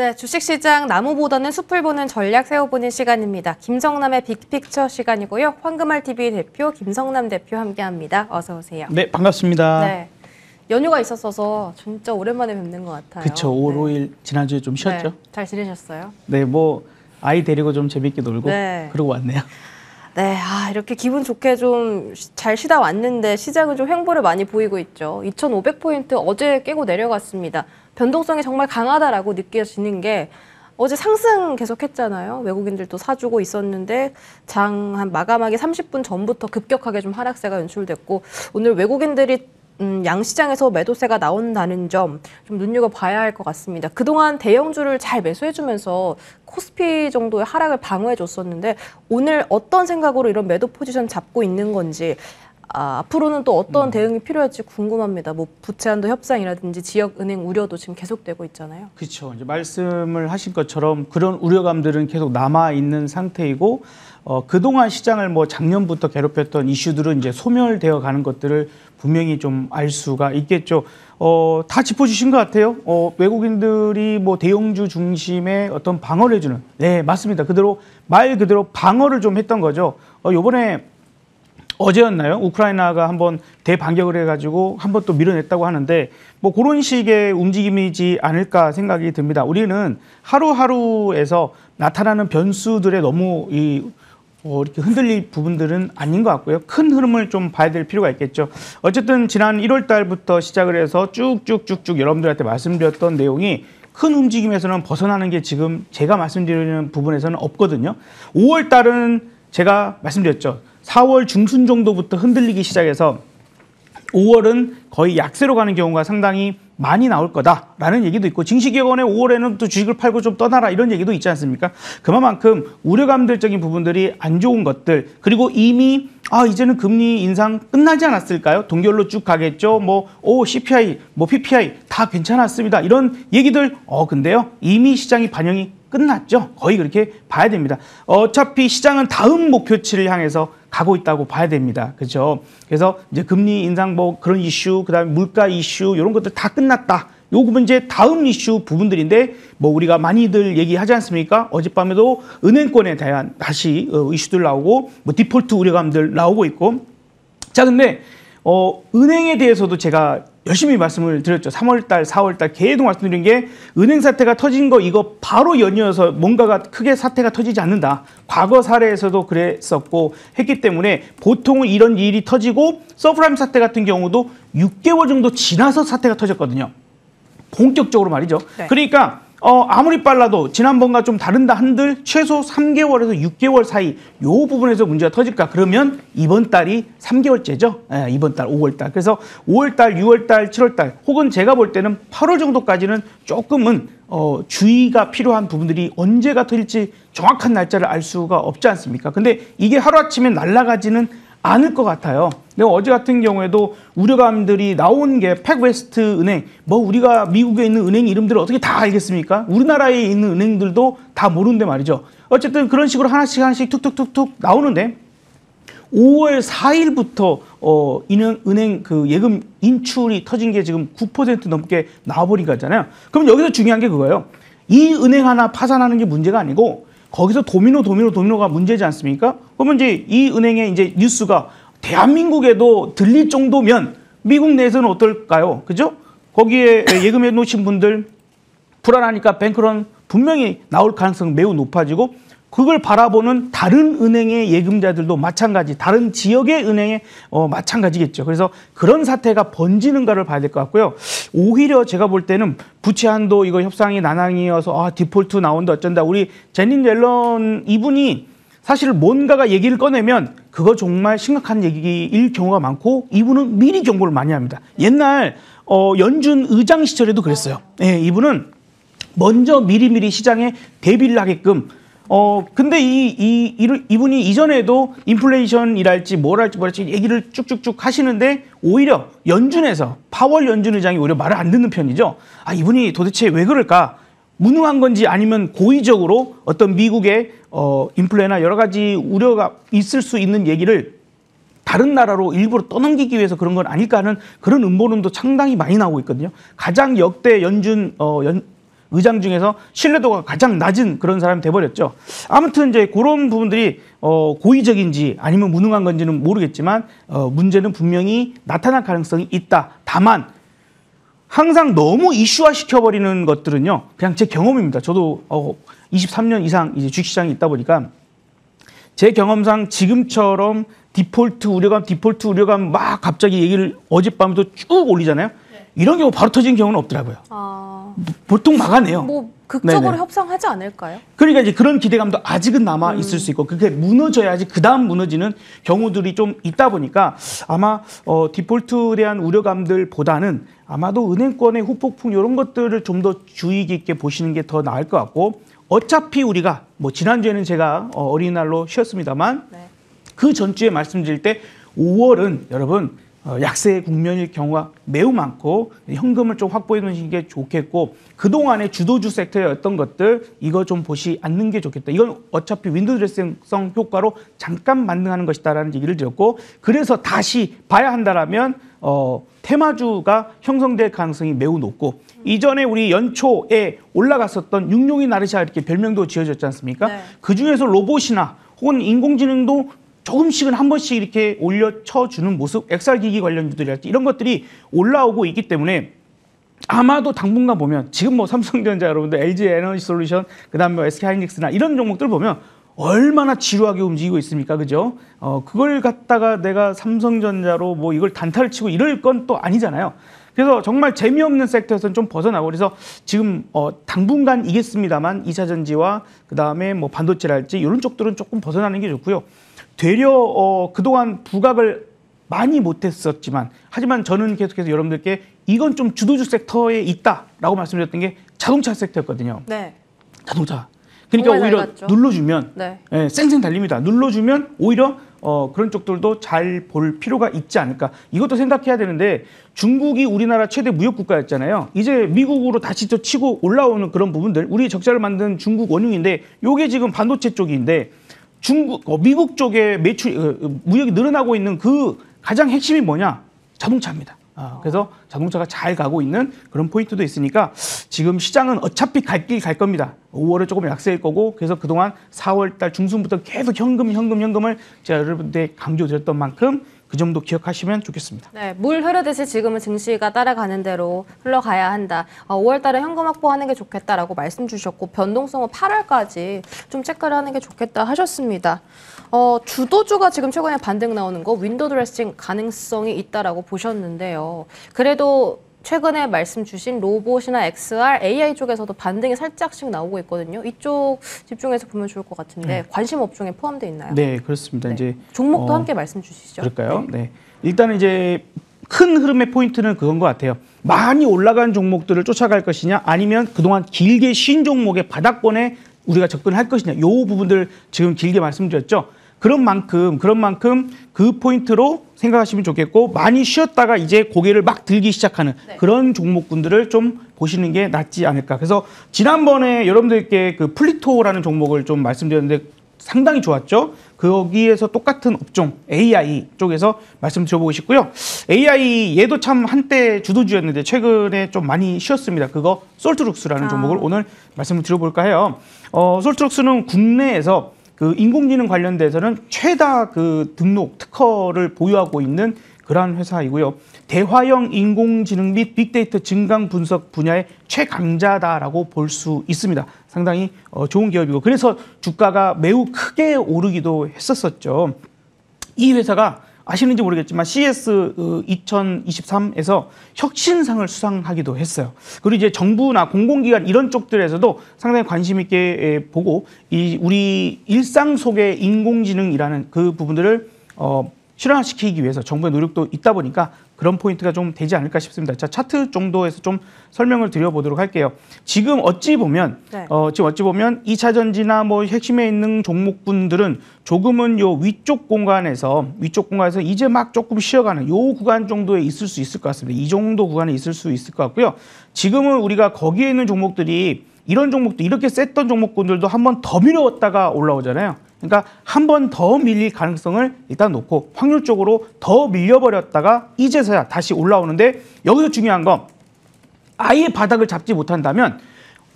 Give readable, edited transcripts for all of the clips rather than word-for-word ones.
네, 주식시장 나무보다는 숲을 보는 전략 세워보는 시간입니다. 김성남의 빅픽처 시간이고요. 황금알TV 대표 김성남 대표 함께합니다. 어서 오세요. 네, 반갑습니다. 네, 연휴가 있었어서 진짜 오랜만에 뵙는 것 같아요. 그쵸, 5월 5일 지난주에 좀 쉬었죠? 네, 잘 지내셨어요? 네, 뭐 아이 데리고 좀 재밌게 놀고 네. 그러고 왔네요. 네, 이렇게 기분 좋게 좀 잘 쉬다 왔는데 시장은 좀 횡보를 많이 보이고 있죠. 2,500포인트 어제 깨고 내려갔습니다. 변동성이 정말 강하다라고 느껴지는 게 어제 상승 계속했잖아요. 외국인들도 사주고 있었는데 장 한 마감하기 30분 전부터 급격하게 좀 하락세가 연출됐고 오늘 외국인들이 양시장에서 매도세가 나온다는 점 좀 눈여겨봐야 할 것 같습니다. 그동안 대형주를 잘 매수해주면서 코스피 정도의 하락을 방어해줬었는데 오늘 어떤 생각으로 이런 매도 포지션 잡고 있는 건지 앞으로는 또 어떤 대응이 필요할지 궁금합니다. 뭐 부채한도 협상이라든지 지역은행 우려도 지금 계속되고 있잖아요. 그렇죠. 이제 말씀을 하신 것처럼 그런 우려감들은 계속 남아 있는 상태이고 그동안 시장을 뭐 작년부터 괴롭혔던 이슈들은 이제 소멸되어 가는 것들을 분명히 좀 알 수가 있겠죠. 다 짚어주신 것 같아요. 외국인들이 뭐 대형주 중심의 어떤 방어를 해주는, 네, 맞습니다. 말 그대로 방어를 좀 했던 거죠. 요번에 어제였나요? 우크라이나가 한번 대반격을 해가지고 한번 또 밀어냈다고 하는데 뭐 그런 식의 움직임이지 않을까 생각이 듭니다. 우리는 하루하루에서 나타나는 변수들에 너무 이렇게 흔들릴 부분들은 아닌 것 같고요. 큰 흐름을 좀 봐야 될 필요가 있겠죠. 어쨌든 지난 1월 달부터 시작을 해서 쭉쭉쭉쭉 여러분들한테 말씀드렸던 내용이 큰 움직임에서는 벗어나는 게 지금 제가 말씀드리는 부분에서는 없거든요. 5월 달은 제가 말씀드렸죠. 4월 중순 정도부터 흔들리기 시작해서 5월은 거의 약세로 가는 경우가 상당히 많이 나올 거다라는 얘기도 있고 증시기관에 5월에는 또 주식을 팔고 좀 떠나라 이런 얘기도 있지 않습니까? 그만큼 우려감들적인 부분들이 안 좋은 것들 그리고 이미 이제는 금리 인상 끝나지 않았을까요? 동결로 쭉 가겠죠. CPI, PPI 다 괜찮았습니다. 이런 얘기들 근데요. 이미 시장이 반영이 끝났죠. 거의 그렇게 봐야 됩니다. 어차피 시장은 다음 목표치를 향해서 가고 있다고 봐야 됩니다. 그렇죠? 그래서 이제 금리 인상 그런 이슈, 그다음에 물가 이슈 이런 것들 다 끝났다. 요거 이제 다음 이슈 부분들인데 우리가 많이들 얘기하지 않습니까? 어젯밤에도 은행권에 대한 다시 이슈들 나오고 디폴트 우려감들 나오고 있고. 자, 근데 은행에 대해서도 제가 열심히 말씀을 드렸죠. 3월달, 4월달 계속 말씀드린 게 은행 사태가 터진 거 이거 바로 연이어서 뭔가가 크게 사태가 터지지 않는다. 과거 사례에서도 그랬었고 했기 때문에 보통은 이런 일이 터지고 서프라임 사태 같은 경우도 6개월 정도 지나서 사태가 터졌거든요. 본격적으로 말이죠. 네. 그러니까 아무리 빨라도 지난번과 좀 다른다 한들 최소 3개월에서 6개월 사이 요 부분에서 문제가 터질까? 그러면 이번 달이 3개월째죠. 이번 달 5월 달. 그래서 5월 달, 6월 달, 7월 달 혹은 제가 볼 때는 8월 정도까지는 조금은 주의가 필요한 부분들이 언제가 터질지 정확한 날짜를 알 수가 없지 않습니까? 근데 이게 하루아침에 날아가지는 않을 것 같아요. 근데 어제 같은 경우에도 우려감들이 나온 게 팩웨스트 은행, 우리가 미국에 있는 은행 이름들을 어떻게 다 알겠습니까? 우리나라에 있는 은행들도 다 모르는데 말이죠. 어쨌든 그런 식으로 하나씩 툭툭툭툭 나오는데 5월 4일부터 은행 그 예금 인출이 터진 게 지금 9% 넘게 나와버린 거잖아요. 그럼 여기서 중요한 게 그거예요. 이 은행 하나 파산하는 게 문제가 아니고 거기서 도미노가 문제지 않습니까? 그러면 이제 이 은행의 이제 뉴스가 대한민국에도 들릴 정도면 미국 내에서는 어떨까요? 그죠? 거기에 예금해 놓으신 분들 불안하니까 뱅크런 분명히 나올 가능성이 매우 높아지고 그걸 바라보는 다른 은행의 예금자들도 마찬가지, 다른 지역의 은행에 마찬가지겠죠. 그래서 그런 사태가 번지는가를 봐야 될 것 같고요. 오히려 제가 볼 때는 부채 한도 이거 협상이 난항이어서 디폴트 나온다 어쩐다. 우리 제닛 옐런 이분이 사실 뭔가가 얘기를 꺼내면 그거 정말 심각한 얘기일 경우가 많고 이분은 미리 경고를 많이 합니다. 옛날 연준 의장 시절에도 그랬어요. 네, 이분은 먼저 미리미리 시장에 대비를 하게끔 근데 이분이 이전에도 인플레이션이랄지 뭐랄지 얘기를 쭉쭉쭉 하시는데 오히려 연준에서 파월 연준 의장이 오히려 말을 안 듣는 편이죠. 이분이 도대체 왜 그럴까? 무능한 건지 아니면 고의적으로 어떤 미국의 인플레나 여러 가지 우려가 있을 수 있는 얘기를 다른 나라로 일부러 떠넘기기 위해서 그런 건 아닐까 하는 그런 음모론도 상당히 많이 나오고 있거든요. 가장 역대 연준 의장 중에서 신뢰도가 가장 낮은 그런 사람이 돼버렸죠. 아무튼 이제 그런 부분들이 고의적인지 아니면 무능한 건지는 모르겠지만 문제는 분명히 나타날 가능성이 있다. 다만 항상 너무 이슈화 시켜버리는 것들은요, 그냥 제 경험입니다. 저도 23년 이상 이제 주식시장에 있다 보니까 제 경험상 지금처럼 디폴트 우려감 막 갑자기 얘기를 어젯밤에도 쭉 올리잖아요. 네. 이런 경우 바로 터진 경우는 없더라고요. 보통 막아내요. 뭐 극적으로 네네. 협상하지 않을까요? 그러니까 이제 그런 기대감도 아직은 남아 있을 수 있고 그게 무너져야지 그 다음 무너지는 경우들이 좀 있다 보니까 아마 디폴트에 대한 우려감들보다는 아마도 은행권의 후폭풍 이런 것들을 좀 더 주의 깊게 보시는 게 더 나을 것 같고 어차피 우리가 뭐 지난주에는 제가 어린이날로 쉬었습니다만 네. 그 전주에 말씀드릴 때 5월은 여러분 약세 국면일 경우가 매우 많고 현금을 좀 확보해 놓으시는 게 좋겠고 그동안의 주도주 섹터였던 것들 이거 좀 보시 않는 게 좋겠다. 이건 어차피 윈도우 드레싱성 효과로 잠깐 만능하는 것이다라는 얘기를 드렸고 그래서 다시 봐야 한다라면 테마주가 형성될 가능성이 매우 높고 이전에 우리 연초에 올라갔었던 육룡이 나르샤 이렇게 별명도 지어졌지 않습니까? 네. 그중에서 로봇이나 혹은 인공지능도 조금씩은 한 번씩 이렇게 올려쳐주는 모습, XR기기 관련주들이랄지 이런 것들이 올라오고 있기 때문에 아마도 당분간 보면 지금 뭐 삼성전자 여러분들, LG 에너지 솔루션, 그다음에 뭐 SK 하이닉스나 이런 종목들 보면 얼마나 지루하게 움직이고 있습니까, 그죠? 그걸 갖다가 내가 삼성전자로 뭐 이걸 단타를 치고 이럴 건 또 아니잖아요. 그래서 정말 재미없는 섹터에서는 좀 벗어나고 그래서 지금 당분간이겠습니다만 2차 전지와 그다음에 뭐 반도체랄지 이런 쪽들은 조금 벗어나는 게 좋고요. 되려 그동안 부각을 많이 못했었지만 하지만 저는 계속해서 여러분들께 이건 좀 주도주 섹터에 있다라고 말씀드렸던 게 자동차 섹터였거든요. 네. 자동차. 그러니까 오히려 낡았죠. 눌러주면 네. 예, 쌩쌩 달립니다. 눌러주면 오히려 그런 쪽들도 잘 볼 필요가 있지 않을까. 이것도 생각해야 되는데 중국이 우리나라 최대 무역 국가였잖아요. 이제 미국으로 다시 또 치고 올라오는 그런 부분들 우리 적자를 만든 중국 원흉인데 이게 지금 반도체 쪽인데 미국 쪽에 무역이 늘어나고 있는 그 가장 핵심이 뭐냐? 자동차입니다. 그래서 자동차가 잘 가고 있는 그런 포인트도 있으니까 지금 시장은 어차피 갈 길 갈 겁니다. 5월에 조금 약세일 거고 그래서 그동안 4월 달 중순부터 계속 현금을 제가 여러분들께 강조드렸던 만큼 그 정도 기억하시면 좋겠습니다. 네, 물 흐르듯이 지금은 증시가 따라가는 대로 흘러가야 한다. 5월 달에 현금 확보하는 게 좋겠다라고 말씀 주셨고 변동성은 8월까지 좀 체크를 하는 게 좋겠다 하셨습니다. 주도주가 지금 최근에 반등 나오는 거 윈도우 드레싱 가능성이 있다라고 보셨는데요. 그래도 최근에 말씀 주신 로봇이나 XR, AI 쪽에서도 반등이 살짝씩 나오고 있거든요. 이쪽 집중해서 보면 좋을 것 같은데 관심 업종에 포함되어 있나요? 네, 그렇습니다. 네. 이제 종목도 함께 말씀 주시죠. 그럴까요? 네. 일단은 이제 큰 흐름의 포인트는 그건 것 같아요. 많이 올라간 종목들을 쫓아갈 것이냐, 아니면 그동안 길게 쉰 종목의 바닥권에 우리가 접근할 것이냐, 요 부분들 지금 길게 말씀드렸죠. 그런 만큼 그 포인트로 생각하시면 좋겠고 많이 쉬었다가 이제 고개를 막 들기 시작하는 네. 그런 종목군들을 좀 보시는 게 낫지 않을까. 그래서 지난번에 여러분들께 그 플리토라는 종목을 좀 말씀드렸는데 상당히 좋았죠. 거기에서 똑같은 업종 AI 쪽에서 말씀드려보고 싶고요. AI 얘도 참 한때 주도주였는데 최근에 좀 많이 쉬었습니다. 그거 솔트룩스라는 종목을 오늘 말씀을 드려볼까 해요. 솔트룩스는 국내에서 그 인공지능 관련돼서는 최다 그 등록 특허를 보유하고 있는 그러한 회사이고요. 대화형 인공지능 및 빅데이터 증강 분석 분야의 최강자다라고 볼 수 있습니다. 상당히 좋은 기업이고 그래서 주가가 매우 크게 오르기도 했었죠. 이 회사가 아시는지 모르겠지만 CS 2023에서 혁신상을 수상하기도 했어요. 그리고 이제 정부나 공공기관 이런 쪽들에서도 상당히 관심 있게 보고 이 우리 일상 속의 인공지능이라는 그 부분들을 실현시키기 위해서 정부의 노력도 있다 보니까 그런 포인트가 좀 되지 않을까 싶습니다. 자, 차트 정도에서 좀 설명을 드려보도록 할게요. 지금 어찌 보면 2차 전지나 뭐 핵심에 있는 종목군들은 조금은 요 위쪽 공간에서 이제 막 조금 쉬어가는 요 구간 정도에 있을 수 있을 것 같습니다. 이 정도 구간에 있을 수 있을 것 같고요. 지금은 우리가 거기에 있는 종목들이 이런 종목도 이렇게 셌던 종목군들도 한 번 더 밀어왔다가 올라오잖아요. 그러니까 한 번 더 밀릴 가능성을 일단 놓고 확률적으로 더 밀려버렸다가 이제서야 다시 올라오는데 여기서 중요한 건 아예 바닥을 잡지 못한다면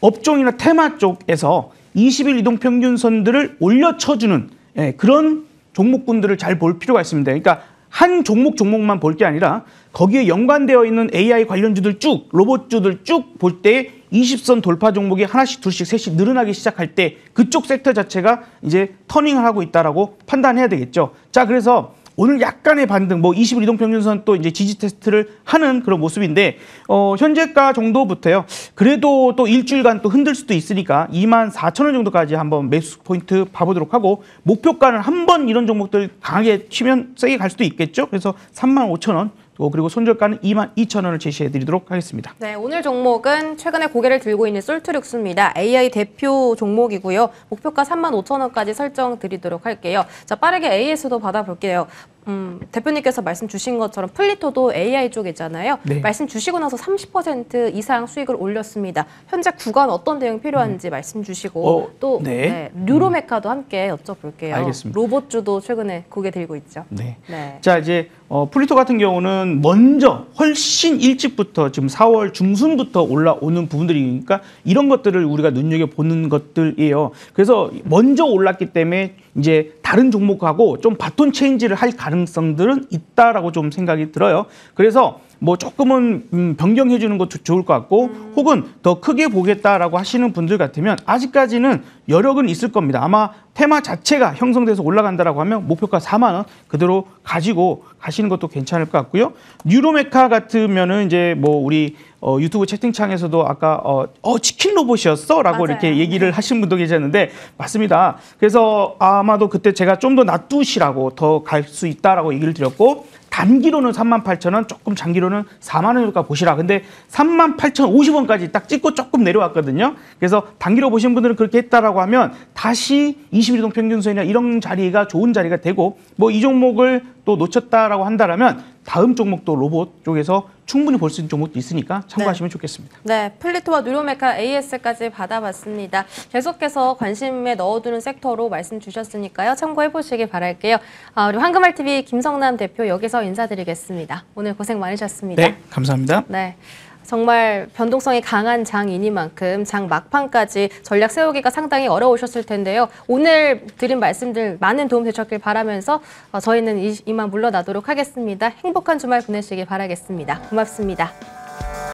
업종이나 테마 쪽에서 20일 이동 평균선들을 올려쳐주는 그런 종목군들을 잘 볼 필요가 있습니다. 그러니까 한 종목만 볼 게 아니라 거기에 연관되어 있는 AI 관련주들 쭉, 로봇주들 쭉 볼 때 20선 돌파 종목이 하나씩, 둘씩, 셋씩 늘어나기 시작할 때 그쪽 섹터 자체가 이제 터닝을 하고 있다라고 판단해야 되겠죠. 자, 그래서 오늘 약간의 반등, 20일 이동 평균선 또 이제 지지 테스트를 하는 그런 모습인데, 현재가 정도부터요. 그래도 또 일주일간 또 흔들 수도 있으니까 24,000원 정도까지 한번 매수 포인트 봐보도록 하고, 목표가는 한번 이런 종목들 강하게 치면 세게 갈 수도 있겠죠. 그래서 35,000원. 그리고 손절가는 22,000원을 제시해 드리도록 하겠습니다. 네, 오늘 종목은 최근에 고개를 들고 있는 솔트룩스입니다. AI 대표 종목이고요. 목표가 35,000원까지 설정 드리도록 할게요. 자, 빠르게 AS도 받아볼게요. 대표님께서 말씀 주신 것처럼 플리토도 AI 쪽이잖아요. 네. 말씀 주시고 나서 30% 이상 수익을 올렸습니다. 현재 구간 어떤 대응 필요한지 말씀 주시고 또 뉴로메카도 함께 여쭤볼게요. 알겠습니다. 로봇주도 최근에 고개 들고 있죠. 네. 네. 자, 이제 플리토 같은 경우는 먼저 훨씬 일찍부터 지금 4월 중순부터 올라오는 부분들이니까 이런 것들을 우리가 눈여겨보는 것들이에요. 그래서 먼저 올랐기 때문에 이제 다른 종목하고 좀 바톤 체인지를 할 가능성들은 있다라고 좀 생각이 들어요. 그래서 조금은 변경해 주는 것도 좋을 것 같고, 혹은 더 크게 보겠다라고 하시는 분들 같으면 아직까지는 여력은 있을 겁니다. 아마 테마 자체가 형성돼서 올라간다라고 하면 목표가 4만 원 그대로 가지고 가시는 것도 괜찮을 것 같고요. 뉴로메카 같으면은 이제 우리 유튜브 채팅창에서도 아까 치킨 로봇이었어라고 맞아요. 이렇게 얘기를 하신 분도 계셨는데, 맞습니다. 그래서 아마도 그때 제가 좀 더 놔두시라고 더 갈 수 있다라고 얘기를 드렸고, 단기로는 38,000원, 조금 장기로는 4만 원일까 보시라. 근데 38,050원까지 딱 찍고 조금 내려왔거든요. 그래서 단기로 보신 분들은 그렇게 했다라고 하면 다시 21이동 평균선이나 이런 자리가 좋은 자리가 되고, 이 종목을 또 놓쳤다라고 한다라면 다음 종목도 로봇 쪽에서 충분히 볼 수 있는 종목도 있으니까 참고하시면 좋겠습니다. 네, 플리토와 뉴로메카 AS까지 받아봤습니다. 계속해서 관심에 넣어두는 섹터로 말씀 주셨으니까요. 참고해 보시기 바랄게요. 우리 황금알TV 김성남 대표 여기서 인사드리겠습니다. 오늘 고생 많으셨습니다. 네, 감사합니다. 네. 정말 변동성이 강한 장이니만큼 장 막판까지 전략 세우기가 상당히 어려우셨을 텐데요. 오늘 드린 말씀들 많은 도움 되셨길 바라면서 저희는 이만 물러나도록 하겠습니다. 행복한 주말 보내시기 바라겠습니다. 고맙습니다.